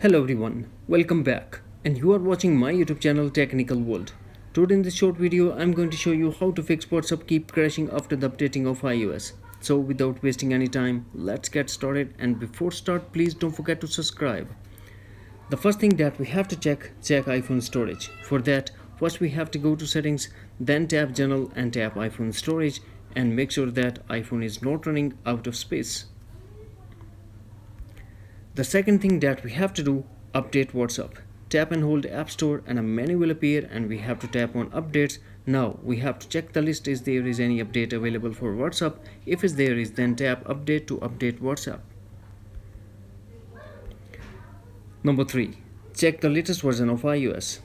Hello everyone, welcome back, and you are watching my YouTube channel Technical World. Today in this short video I'm going to show you how to fix WhatsApp keep crashing after the updating of iOS. So without wasting any time, let's get started, and before start please don't forget to subscribe. The first thing that we have to check iPhone storage. For that, first we have to go to settings, then tap general and tap iPhone storage and make sure that iPhone is not running out of space. The second thing that we have to do, update WhatsApp. Tap and hold App Store and a menu will appear and we have to tap on updates. Now we have to check the list if there is any update available for WhatsApp. If there is, then tap update to update WhatsApp. Number 3. Check the latest version of iOS.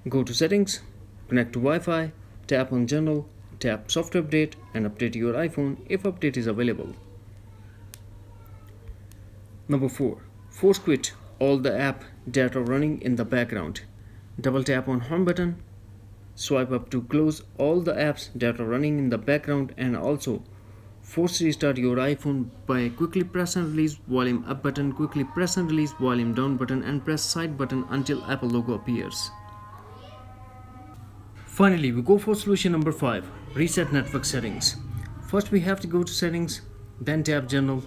Go to settings, connect to Wi-Fi, tap on general, tap software update and update your iPhone if update is available. Number 4. Force quit all the apps that are running in the background. Double tap on home button, swipe up to close all the apps that are running in the background, and also force restart your iPhone by quickly press and release volume up button, quickly press and release volume down button and press side button until Apple logo appears. Finally, we go for solution number 5, reset network settings. First we have to go to settings, then tap general,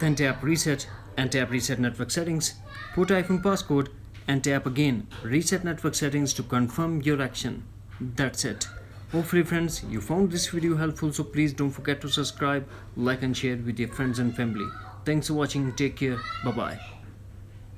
then tap reset and tap reset network settings, put iPhone passcode and tap again reset network settings to confirm your action. That's it. Hopefully friends, you found this video helpful, so please don't forget to subscribe, like and share with your friends and family. Thanks for watching, take care, bye bye.